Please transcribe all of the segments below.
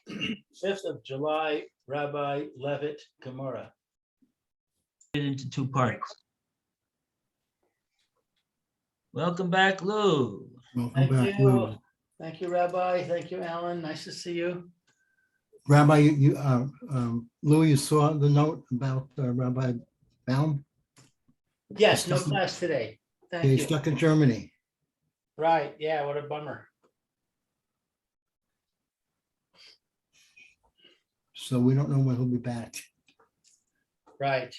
5th of July, Rabbi Levitt, Gemora. Into two parts. Welcome back, Lou. Thank you. Thank you, Rabbi. Thank you, Alan. Nice to see you. Rabbi, Lou, you saw the note about Rabbi Baum? Yes, no class today. Thank He's you. stuck in Germany. Right, yeah, what a bummer. So we don't know when he'll be back. Right.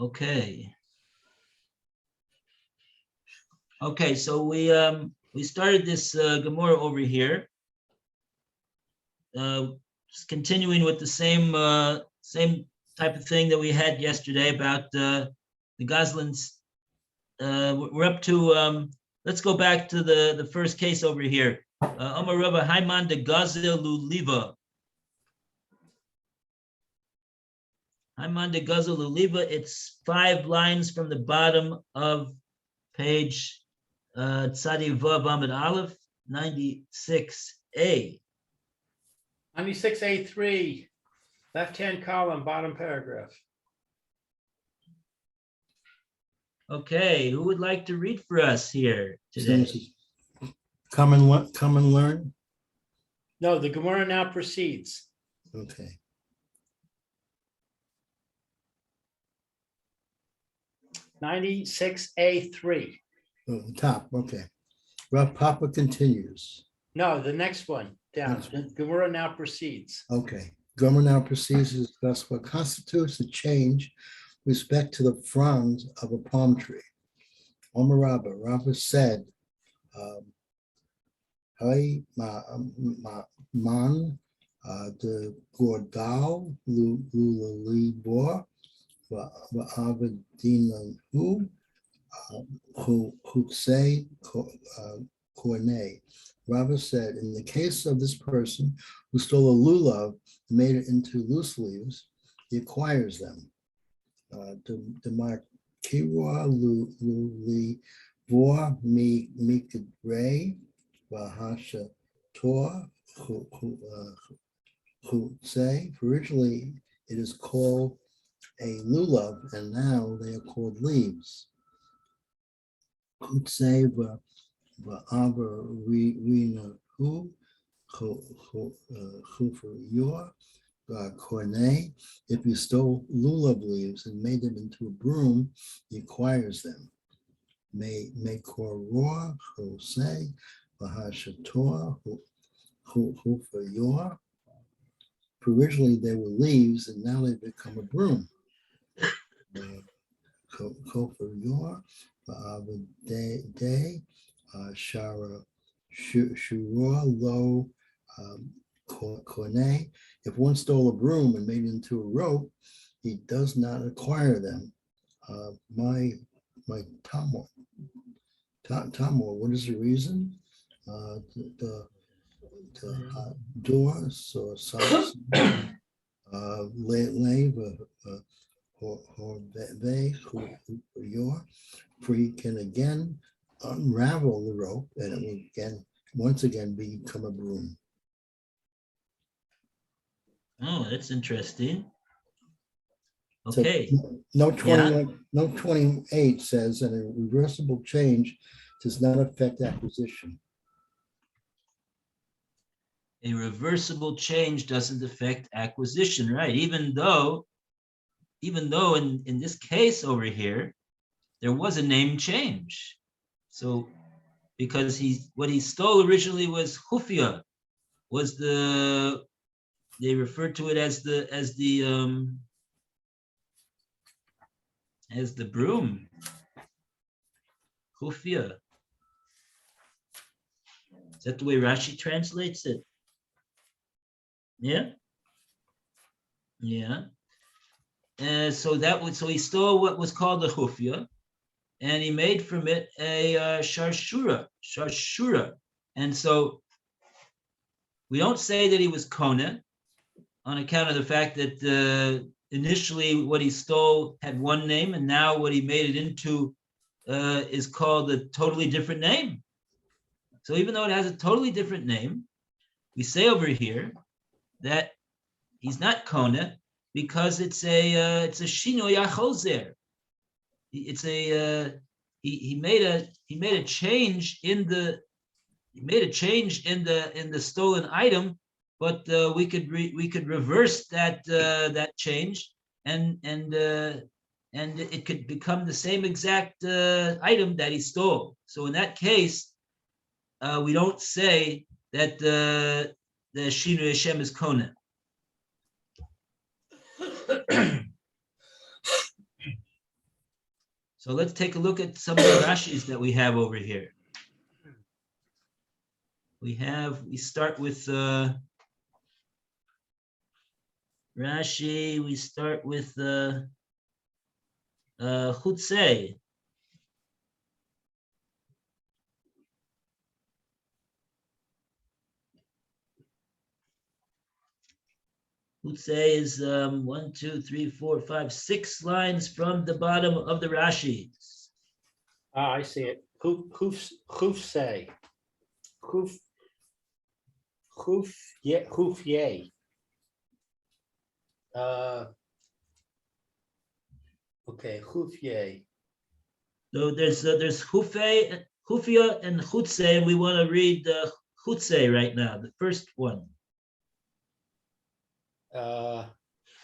Okay. Okay, so we started this Gemora over here. Just continuing with the same type of thing that we had yesterday about the Goslins. We're up to let's go back to the first case over here. Omar Rabba Haiman de Gazel Luliva. Haiman de Gazel Luliva. It's 5 lines from the bottom of page Tzadi Vav Amid Aleph 96A. 96A3, left-hand column, bottom paragraph. Okay, who would like to read for us here today? Come and learn. No, the Gemara now proceeds. Okay. 96A3. Oh, the top. Okay. Rav Papa continues. No, the next one down. Next The Gemara now proceeds. Okay. Gomer now proceeds to discuss what constitutes a change with respect to the fronds of a palm tree. Omer Rabba, Rabba said, Hai man de Gordal Lulibor Va'avadina who say Kornei. Rabba said, in the case of this person who stole a lulav and made it into loose leaves, he acquires them. The Markira Luli Vor Mikadre Vahasha Tor who say, originally it is called a lulav, and now they are called leaves. Who say Va'ava Rina who for your Cornet, if you stole lulav leaves and made them into a broom, he acquires them. May koror who say Vahashator who for your. Originally they were leaves and now they become a broom. Ko for your day shara shura lo cornet. If one stole a broom and made it into a rope, he does not acquire them. My Tamor, what is the reason? The doors or size for he can again unravel the rope and it will once again become a broom. Oh, that's interesting. Okay. So, note 28 says that a reversible change does not affect acquisition. A reversible change doesn't affect acquisition, right? Even though in this case over here, there was a name change. So because what he stole originally was hufia, was they referred to it as the broom. Hufia. Is that the way Rashi translates it? Yeah. Yeah. So he stole what was called the hufia, and he made from it a sharshura. And so we don't say that he was kona on account of the fact that initially what he stole had one name, and now what he made it into is called a totally different name. So even though it has a totally different name, we say over here that he's not Kona because it's a Shino Yachozer. It's a he made a change in the stolen item, but we could reverse that change and it could become the same exact item that he stole. So in that case, we don't say that the Shinu Hashem is Kona. So let's take a look at some of the Rashis that we have over here. We start with Rashi. We start with Chutzei. Chutzei is 1, 2, 3, 4, 5, 6 lines from the bottom of the Rashi. Ah, I see it. Hoof say. Hoof yay. Okay, hoof yay. So there's Hufei, Hufia, and Chutzei, and we want to read Chutzei right now, the first one.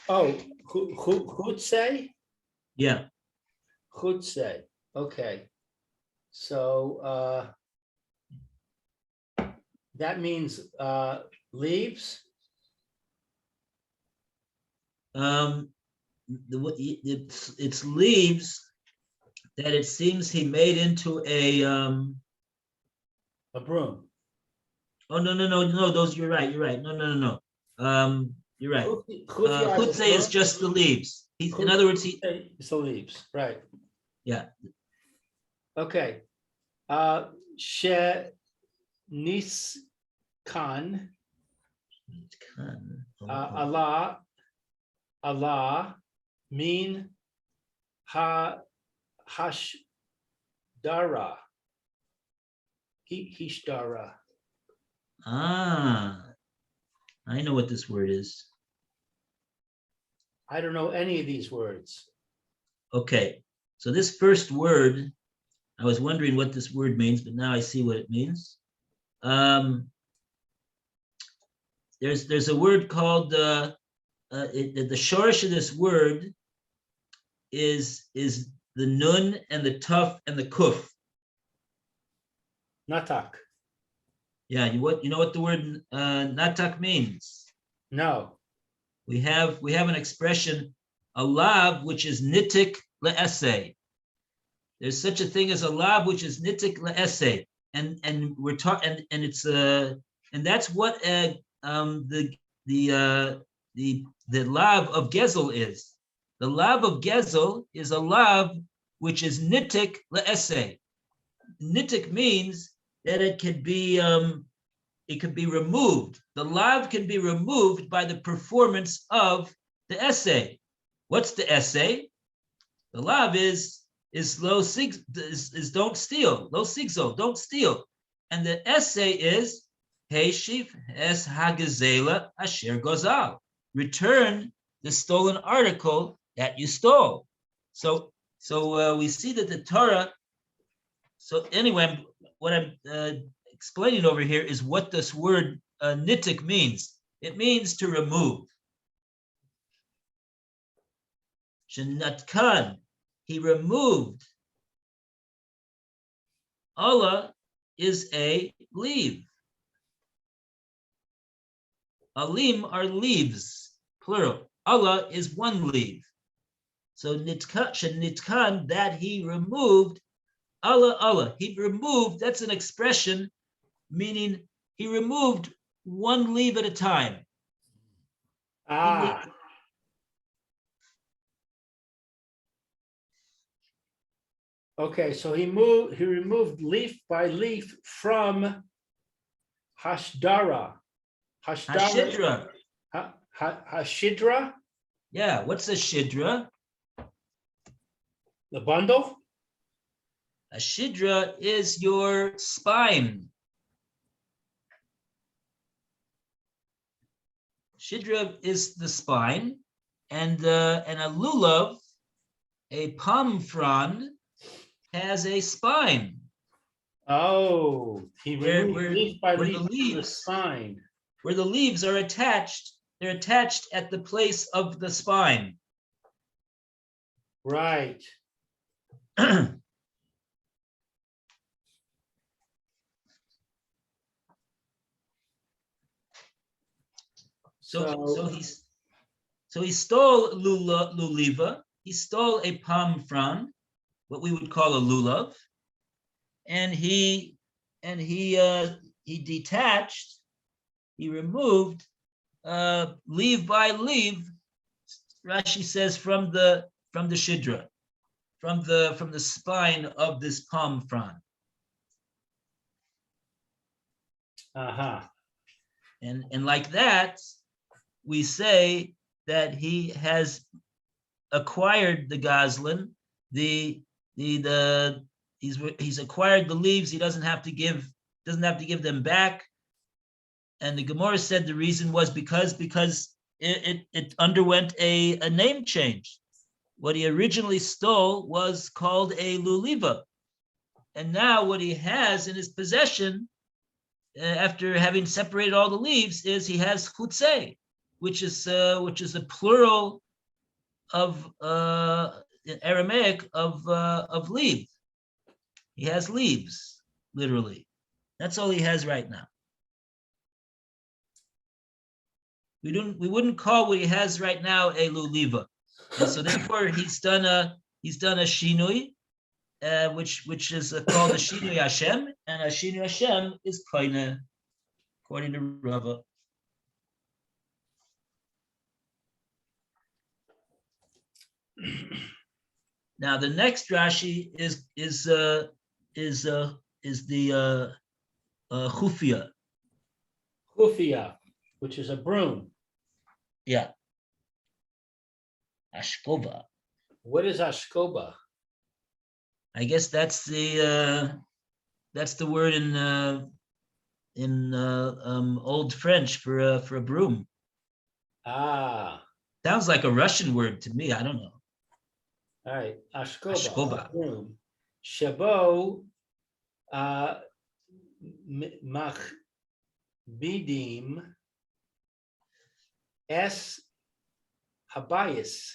Chutzei? Yeah. Chutzei. Okay. So that means leaves. It's leaves that it seems he made into a broom. Oh no, those you're right. No. You're right. Chutzei is just the leaves. In other words, it's the leaves, right? Yeah. Okay. She niskan Allah mean hashdara. Hishdara. Ah, I know what this word is. I don't know any of these words. Okay, so this first word, I was wondering what this word means, but now I see what it means. There's a word called the shorish of this word is the nun and the tuf and the kuf. Natak. Yeah, you know what the word natak means? No. We have an expression, a lav, which is nitik le'esei. There's such a thing as a lav, which is nitik le'esei, and we're talking, and it's and that's what the lav of gezel is. The lav of gezel is a lav which is nitik le'esei. Nitik means that it could be removed. The lav can be removed by the performance of the essay. What's the essay? The lav is lo sig is don't steal. Lo sigzo, don't steal. And the essay is Heshif es hagazela asher gozal. Return the stolen article that you stole. So we see that the Torah. So anyway, what I'm explaining over here is what this word nitik means. It means to remove. Shenatkan, he removed. Allah is a leaf. Alim are leaves, plural. Allah is one leaf. So nitkan, that he removed. Allah, he removed, that's an expression meaning he removed one leaf at a time. Ah. Okay, so he removed leaf by leaf from Hashdara. Hashidra. Hashidra? Yeah, what's a shidra? The bundle? A shidra is your spine. Shidra is the spine, and a lulav, a palm frond, has a spine. Oh, he Where- removed where- leaf by where the leaf from the leaves- spine. Where the leaves are attached, they're attached at the place of the spine. Right. So he stole luliva. He stole a palm frond, what we would call a lulav, and he detached, he removed leaf by leaf. Rashi says from the shidra, from the spine of this palm frond. Uh-huh. And like that, we say that he has acquired the goslin, he's acquired the leaves. He doesn't have to give them back. And the Gemora said the reason was because it underwent a name change. What he originally stole was called a luliva, and now what he has in his possession, after having separated all the leaves, is he has chutzei, which is a plural of in Aramaic of leaf. He has leaves, literally. That's all he has right now. We wouldn't call what he has right now a luliva, and so therefore he's done a shinui, which is called a shinui Hashem, and a shinui Hashem is koine, according to Rava. Now the next Rashi is the chufia. Hufia, which is a broom. Yeah. Ashkova. What is ashkoba? I guess that's the word in Old French for a broom. Ah, Sounds like a Russian word to me. I don't know. all right. Ashkoba, Ashkoba. a broom. Shabo machbidim es habayis.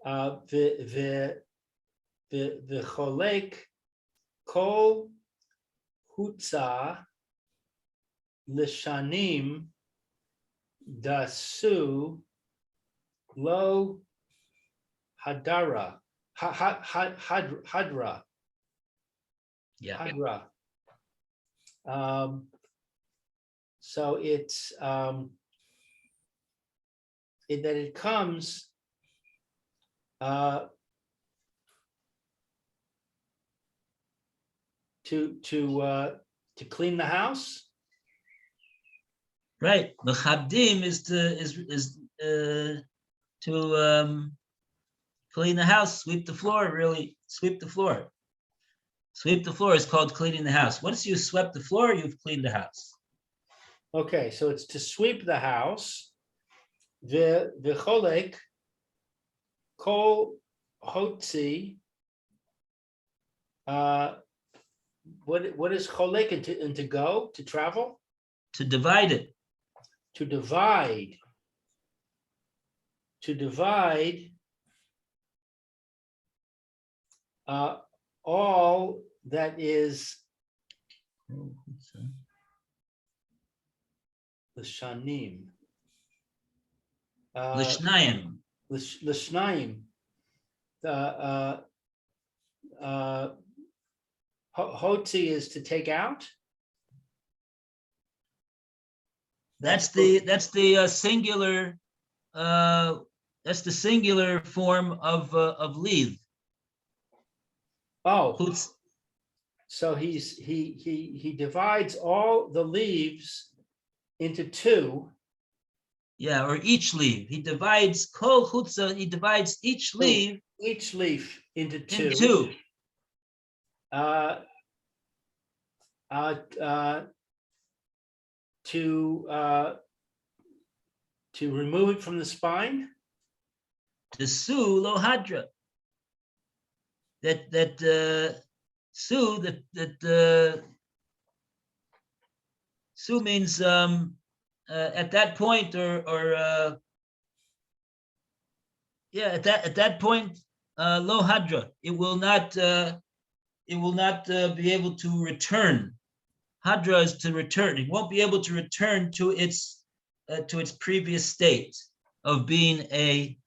The cholek kol hutza lishanim dasu lo hadara hadra. Yeah. Hadra. So it's that it comes to clean the house. Right. The chabdim is to clean the house, sweep the floor. Really, sweep the floor. Sweep the floor is called cleaning the house. Once you swept the floor, you've cleaned the house. Okay, so it's to sweep the house. The cholek kol hotzi. What is cholek and to go, to travel? To divide it. To divide. To divide all that is the shanim. Lishnayim. Lishnayim. Hotzi is to take out. That's the singular. That's the singular form of leave. Oh, Chutz. so he divides all the leaves into two. Yeah, or each leaf. He divides kol chutza. He divides each leaf. Each leaf into two. In two. To To remove it from the spine? The su lo hadra. Su su means at that point at that point lo hadra, it will not be able to return. Hadra is to return. It won't be able to return to its previous state of being a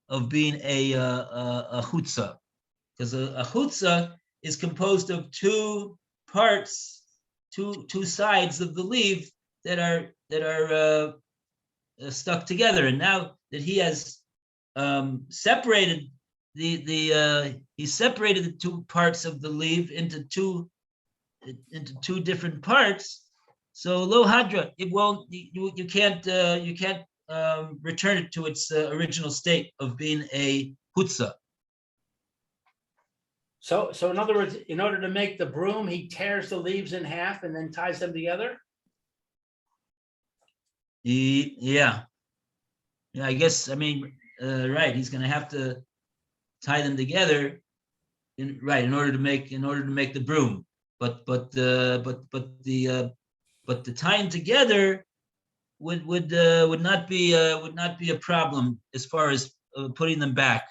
chutzah, because a chutzah is composed of two parts, two sides of the leaf that are stuck together. And now that he has separated he separated the two parts of the leaf into two different parts. So lo hadra, it won't. You can't return it to its original state of being a chutzah. So in other words, in order to make the broom, he tears the leaves in half and then ties them together? Yeah, I guess, I mean, right, he's going to have to tie them together in order to make the broom. But the tying together would not be a problem as far as putting them back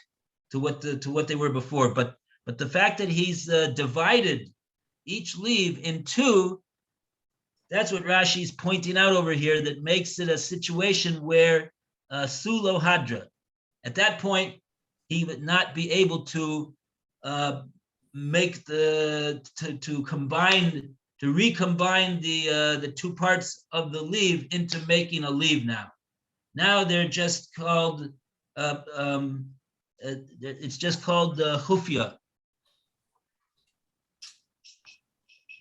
to what they were before. But the fact that he's divided each leaf in two, that's what Rashi's pointing out over here, that makes it a situation where sulo hadra. At that point, he would not be able to make recombine the two parts of the leaf into making a leaf now. Now they're just called it's just called chufya.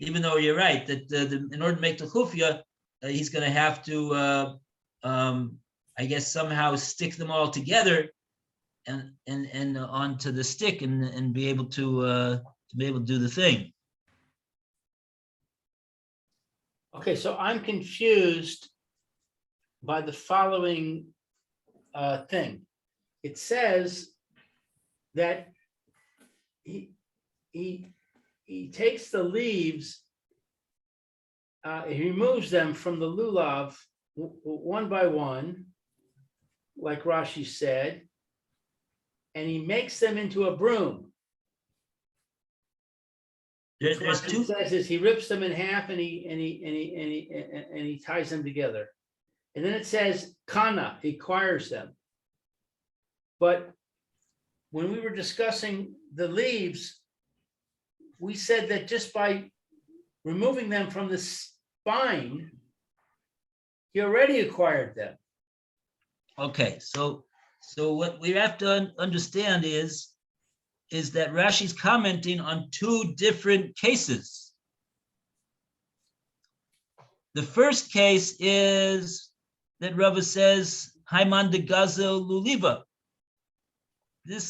Even though you're right that in order to make the chufya, he's going to have to, I guess, somehow stick them all together and onto the stick and be able to do the thing. Okay, so I'm confused by the following thing. It says that he takes the leaves, he removes them from the lulav one by one, like Rashi said, and he makes them into a broom. There's two. It says is he rips them in half and he ties them together, and then it says kana, he acquires them. But when we were discussing the leaves, we said that just by removing them from the spine, he already acquired them. Okay, so what we have to understand is that Rashi's commenting on two different cases. The first case is that Rava says Haiman de Gazel Luliva. The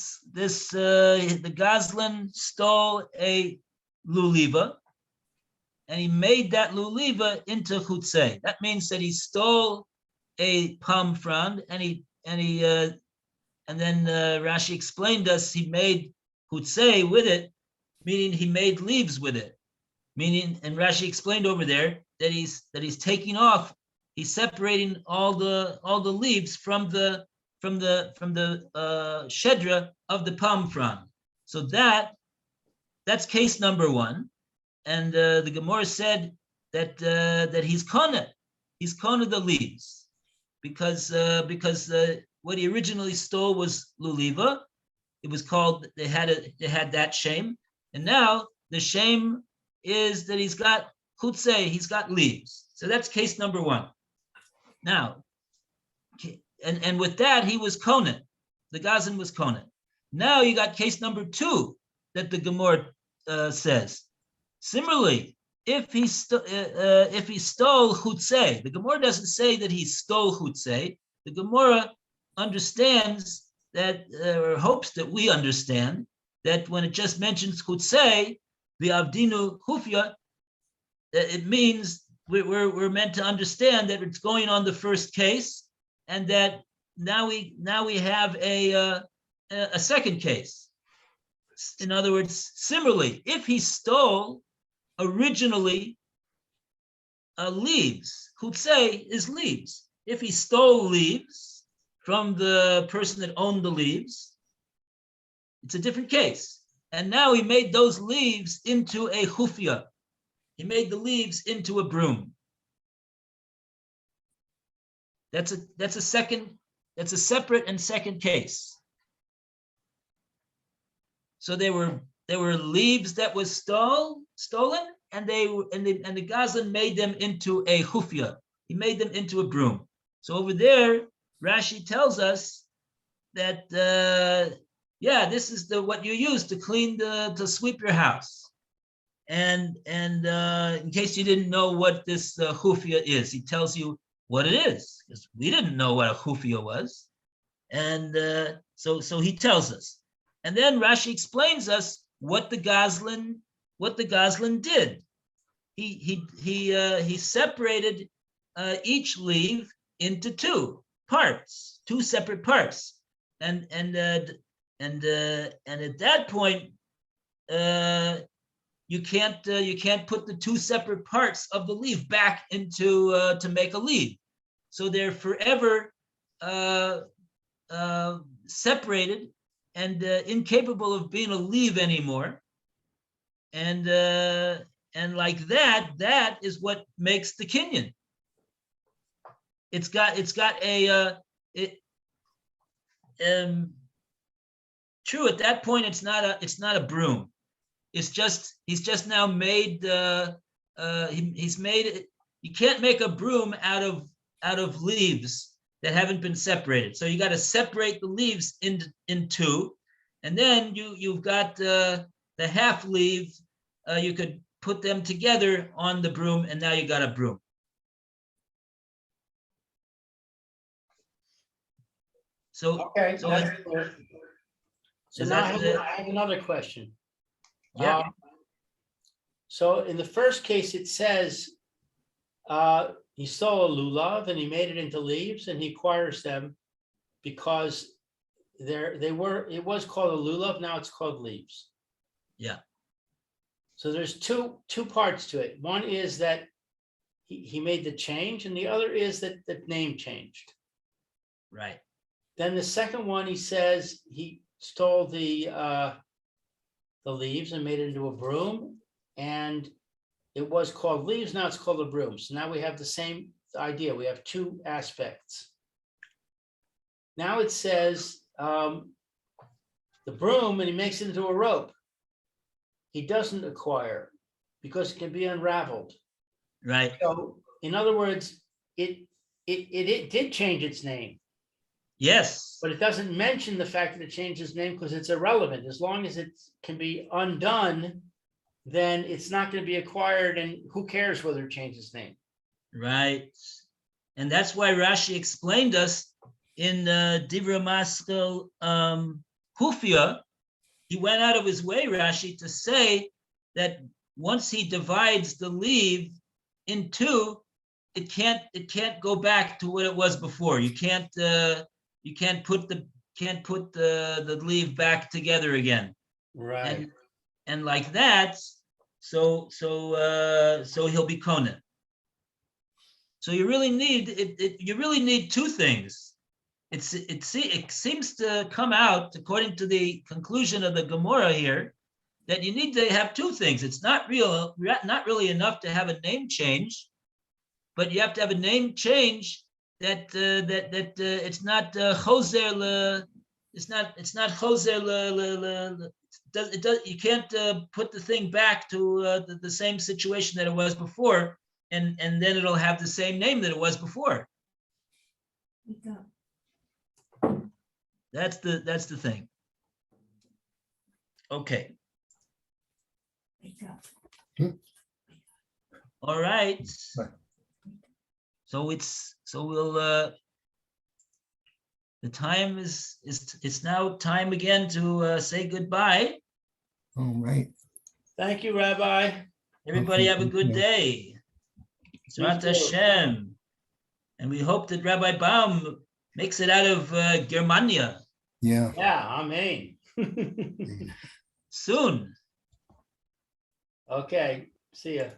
Gazlan stole a luliva, and he made that luliva into chutzeh. That means that he stole a palm frond, and then Rashi explained to us he made chutzeh with it, meaning he made leaves with it. Meaning, and Rashi explained over there that he's taking off, he's separating all the leaves from the shedra of the palm frond. So that's case number one. And the Gemora said that he's kona the leaves because what he originally stole was luliva. It was called, they had that shame, and now the shame is that he's got chutzeh, he's got leaves. So that's case number one. Now, and with that he was konen, the Gazan was konen. Now you got case number two that the Gemora says. Similarly, if he stole chutzeh, the Gemora doesn't say that he stole chutzeh. The Gemora understands that, or hopes that we understand, that when it just mentions chutzeh, the avdinu chufya, it means we're meant to understand that it's going on the first case, and that now we have a second case. In other words, similarly, if he stole originally leaves, chutzei is leaves. If he stole leaves from the person that owned the leaves, it's a different case. And now he made those leaves into a chufya. He made the leaves into a broom. That's a separate and second case. So there were leaves that was stolen, and the Gazlan made them into a chufya. He made them into a broom. So over there, Rashi tells us that this is what you use to clean to sweep your house. And in case you didn't know what this chufya is, he tells you what it is, because we didn't know what a chufya was, and so he tells us. And then Rashi explains us what the Gazlan did. He separated each leaf into two separate parts, and at that point you can't put the two separate parts of the leaf back into to make a leaf, so they're forever separated and incapable of being a leaf anymore. And like that is what makes the kinyan. It's got true, at that point it's not a broom. He's just now made he's made it. You can't make a broom out of leaves that haven't been separated. So you got to separate the leaves in two, and then you've got the half leaf. You could put them together on the broom, and now you got a broom. So Okay. so That's clear. So is now that I have another question. Yeah. So in the first case, it says he stole a lulav and he made it into leaves, and he acquires them because it was called a lulav, now it's called leaves. Yeah. So there's two parts to it. One is that he made the change, and the other is that the name changed. Right. Then the second one, he says he stole the leaves and made it into a broom, and it was called leaves, now it's called a broom. So now we have the same idea. We have two aspects. Now it says the broom, and he makes it into a rope. He doesn't acquire because it can be unraveled. Right. So in other words, it did change its name. Yes. But it doesn't mention the fact that it changed its name because it's irrelevant. As long as it can be undone, then it's not going to be acquired, and who cares whether it changed its name? Right. And that's why Rashi explained us in Divrei Maskil Hufia. He went out of his way, Rashi, to say that once he divides the leaf in two, it can't go back to what it was before. You can't put the leaf back together again. Right. And like that, so he'll be Conan. So you really need two things. It seems to come out, according to the conclusion of the Gemora here, that you need to have two things. It's not really enough to have a name change, but you have to have a name change that it's not choser. It's not choser. You can't put the thing back to the same situation that it was before, and then it'll have the same name that it was before. That's the thing. Okay. All right. So we'll the time it's now time again to say goodbye. All right. Thank you, Rabbi. Everybody Okay, have a good thank you. day. Zrat too. Hashem. And we hope that Rabbi Baum Makes it out of Germania Yeah. Yeah, amen. soon. Okay, see ya.